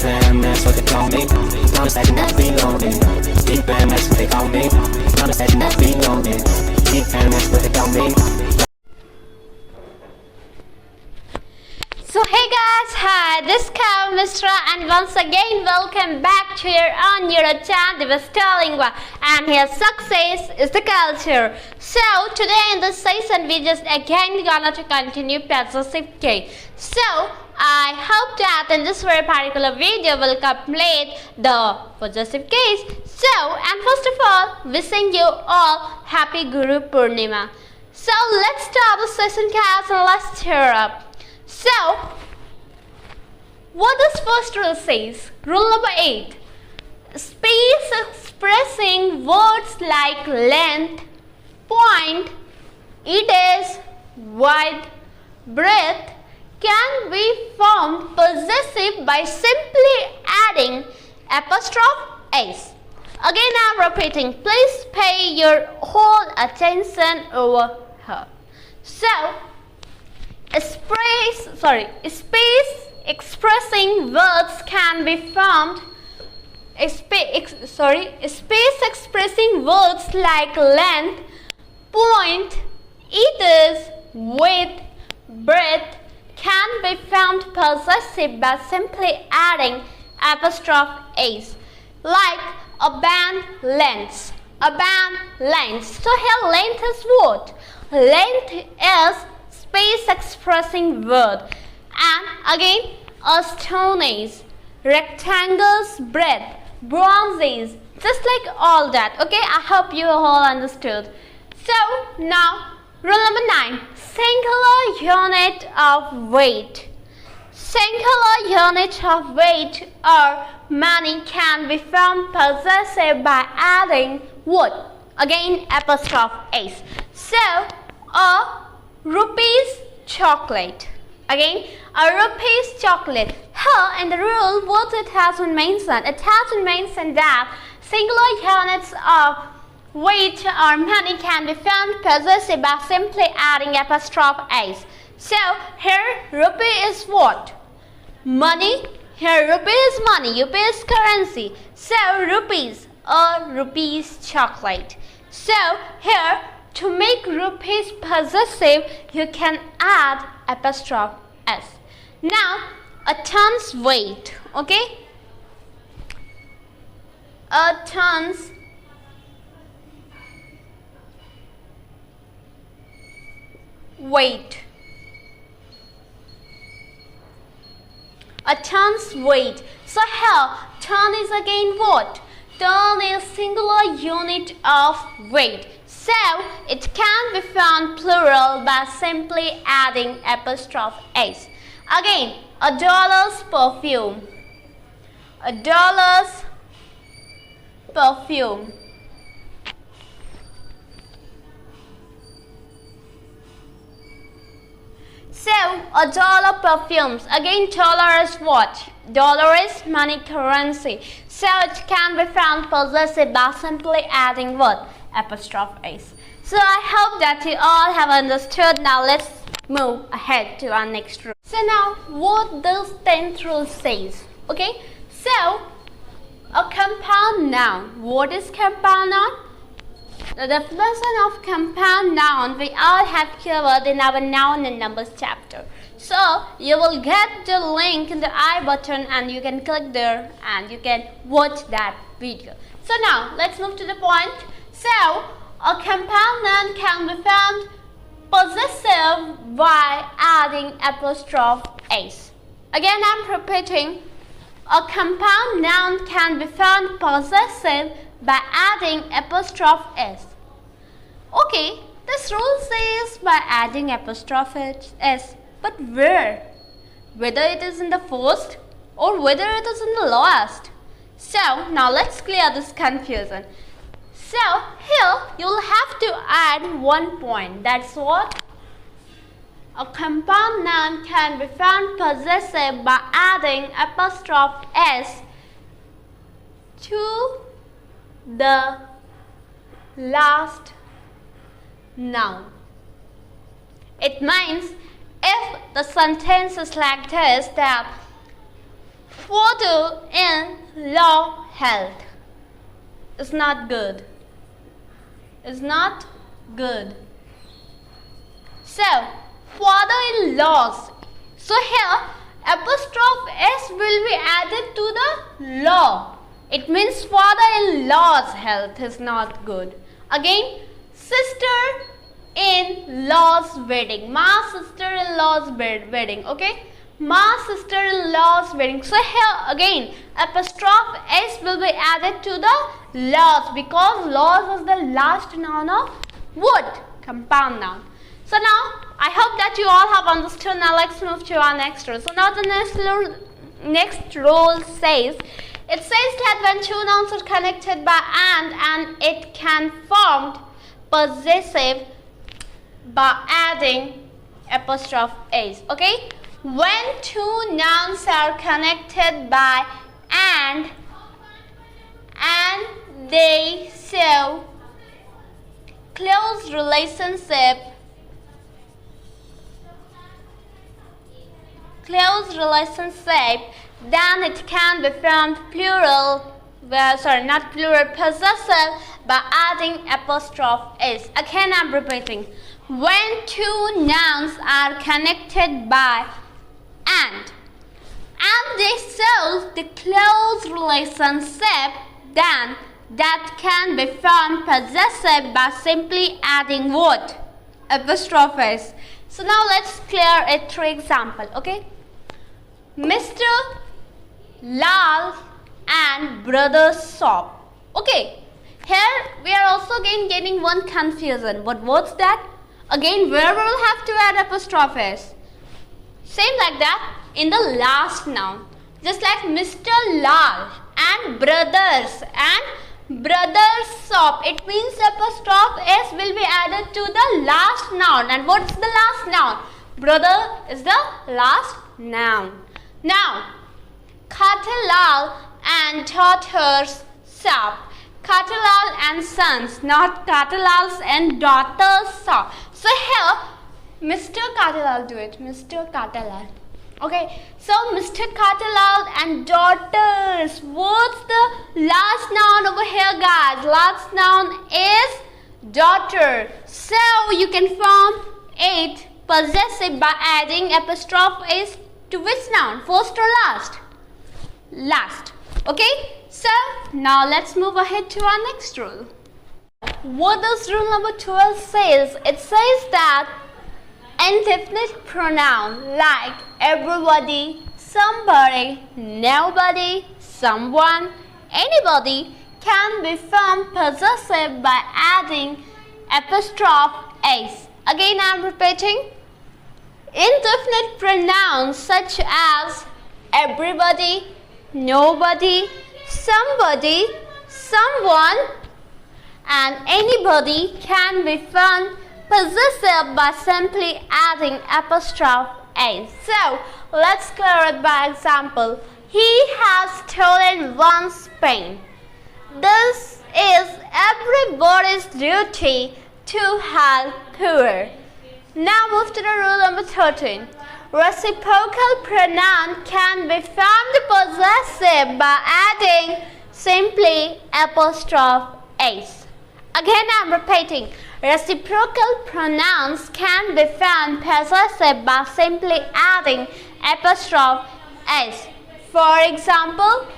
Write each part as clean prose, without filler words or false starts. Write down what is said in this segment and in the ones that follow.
and that's what they call me. Promise that you never be lonely. Deep and that's what they call me. Promise that you never be lonely. Deep and that's what they call me. So hey guys, hi, this is Kav Mishra and once again welcome back to your own YouTube channel Divastalingua, and here success is the culture. So today in this session we just again gonna to continue possessive case. So I hope that in this very particular video will complete the possessive case. So and first of all wishing you all happy Guru Purnima. So let's start the session guys and let's cheer up. So, what this first rule says? Rule number 8. Space expressing words like length, point, it is, wide, breadth can be formed possessive by simply adding apostrophe s. Again I am repeating, please pay your whole attention over here. So, space expressing words can be formed. Space expressing words like length, point, it is, width, breadth can be formed possessive by simply adding apostrophe s. Like a band length. A band length. So here length is what? Length is space expressing word, and again a stone is, rectangles breadth, bronze is, just like all that. Okay, I hope you all understood. So now rule number 9, singular unit of weight. Singular unit of weight or money can be formed possessive by adding what? Again apostrophe s. So a rupees chocolate. Again, a rupees chocolate. Here in the rule, what it has been mentioned? It has been mentioned that singular units of weight or money can be found possessive by simply adding apostrophe s. So here rupee is what? Money. Here rupee is money. Rupee is currency. So rupees, a rupees chocolate. So here to make rupees possessive, you can add apostrophe s. Now, a ton's weight, okay? A ton's weight. A ton's weight. So here, ton is again what? Ton is singular unit of weight. So, it can be found plural by simply adding apostrophe s. Again, a dollar's perfume. A dollar's perfume. So, a dollar perfumes. Again, dollar is what? Dollar is money currency. So, it can be found possessive by simply adding what? Apostrophe s. So I hope that you all have understood. Now let's move ahead to our next rule. So now what this 10th rule says. Okay, so a compound noun. What is compound noun? The definition of compound noun we all have covered in our noun and numbers chapter. So you will get the link in the I button and you can click there and you can watch that video. So now let's move to the point. So, a compound noun can be found possessive by adding apostrophe s. Again, I'm repeating. A compound noun can be found possessive by adding apostrophe s. Okay, this rule says by adding apostrophe s, but where? Whether it is in the first or whether it is in the last. So, now let's clear this confusion. So, here you will have to add 1 point. That's what? A compound noun can be found possessive by adding apostrophe s to the last noun. It means if the sentence is like this, that father-in-law health is not good. Is not good. So, father-in-laws. So here, apostrophe S will be added to the law. It means father-in-law's health is not good. Again, sister-in-law's wedding. Ma sister-in-law's wedding. Okay. Ma sister-in-law's wedding. So here again, apostrophe S will be added to the laws because laws is the last noun of wood, compound noun. So now, I hope that you all have understood. Now let's move to our next rule. So now the next rule says, it says that when two nouns are connected by and it can form possessive by adding apostrophe S. Okay? When two nouns are connected by and they show close relationship, then it can be formed possessive by adding apostrophe S. Again, I'm repeating. When two nouns are connected by and they show the close relationship, then that can be formed possessive by simply adding what? Apostrophe S. So now let's clear it through example. Okay? Mr. Lal and brother shop. Okay, here we are also again getting one confusion. But what's that? Again, where we will have to add apostrophe S. Same like that in the last noun. Just like Mr. Lal and brothers shop. It means apostrophe S will be added to the last noun. And what's the last noun? Brother is the last noun. Now, Katalal and daughters shop. Katalal and sons, not Katalals and daughters shop. So here, Mr. Katalal do it. Mr. Katalal. Okay, so Mr. Katalal and daughters. What's the last noun over here, guys? Last noun is daughter. So you can form it possessive by adding apostrophe S to which noun? First or last? Last. Okay, so now let's move ahead to our next rule. What does rule number 12 says? It says that indefinite pronoun like everybody, somebody, nobody, someone, anybody can be formed possessive by adding apostrophe S. Again, I am repeating. Indefinite pronouns such as everybody, nobody, somebody, someone, and anybody can be formed possessive by simply adding apostrophe S. So, let's clear it by example. He has stolen one's pen. This is everybody's duty to help poor. Now move to the rule number 13. Reciprocal pronoun can be formed possessive by adding simply apostrophe S. Again, I am repeating. Reciprocal pronouns can be formed possessive by simply adding apostrophe S. For example,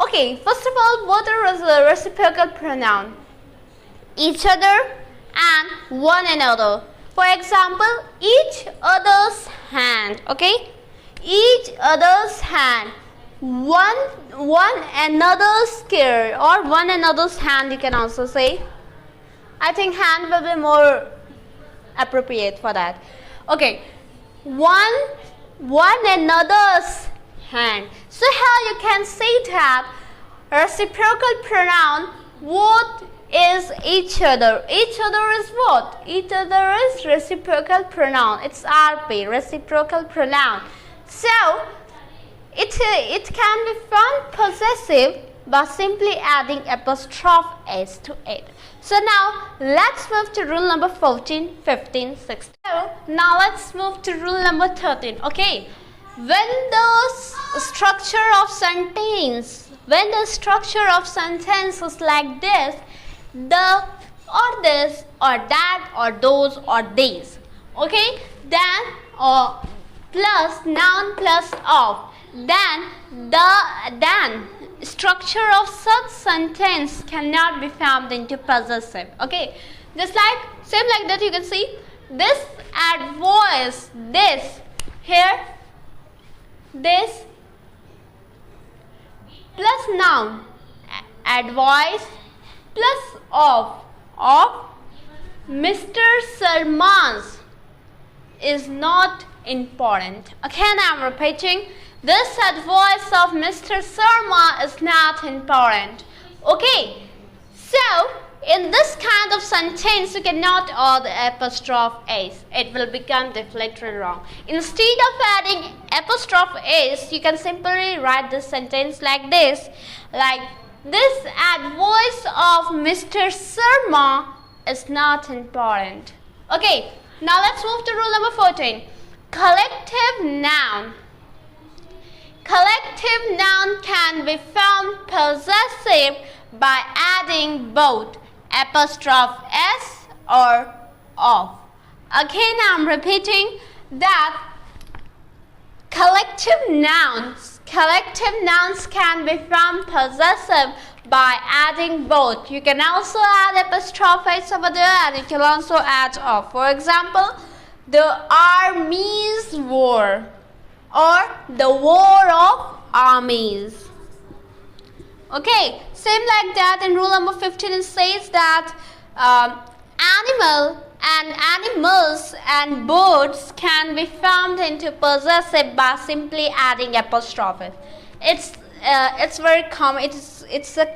okay, first of all, what is a reciprocal pronoun? Each other and one another. For example, each other's hand. Okay, each other's hand. One another's care, or one another's hand, you can also say. I think hand will be more appropriate for that. Okay, one another's hand. So here you can say that reciprocal pronoun, what is each other? Each other is what? Each other is reciprocal pronoun. It's RP, reciprocal pronoun. So it can be formed possessive by simply adding apostrophe S to it. So now let's move to rule number 14, 15, 16. So now let's move to rule number 13. Okay. when the structure of sentence is like this, the or this or that or those or these, okay, then plus noun plus of, then structure of such sentence cannot be formed into possessive. Okay, just like same like that, you can see this add voice, this here, this plus noun, add voice plus of Mr. Sarma's is not important. Again I am repeating, this voice of Mr. Sarma is not important. Okay, so in this kind of sentence you cannot add the apostrophe s. It will become definitely wrong. Instead of adding apostrophe s, you can simply write this sentence like this, like this add voice of Mr. Sarma is not important. Okay, now let's move to rule number 14. Collective noun. Collective noun can be found possessive by adding both apostrophe s or of. Again I am repeating that collective nouns can be found possessive by adding both. You can also add apostrophe s over there, and you can also add of. For example, the armies war, or the war of armies. Okay, same like that. In rule number 15 it says that animals and birds can be formed into possessive by simply adding apostrophe. It's very common. It's a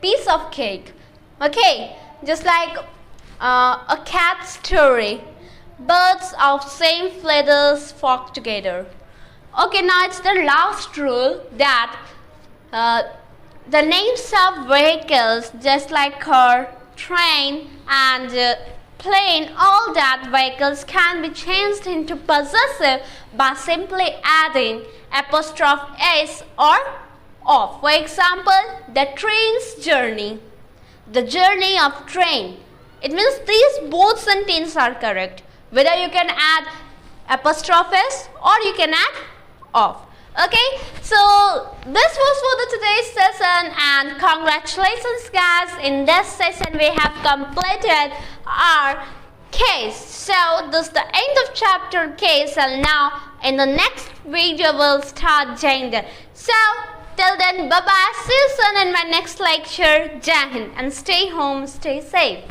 piece of cake. Okay, just like a cat story. Birds of same feathers flock together. Okay, now it's the last rule that the names of vehicles, just like car, train and plane, all that vehicles can be changed into possessive by simply adding apostrophe s or of. For example, the train's journey, the journey of train. It means these both sentences are correct. Whether you can add apostrophe s or you can add of. Okay, so this was for the today's session, and congratulations guys, in this session we have completed our case. So this is the end of chapter case, and now in the next video we'll start gender. So till then, bye bye, see you soon in my next lecture. Jai Hind, and stay home, stay safe.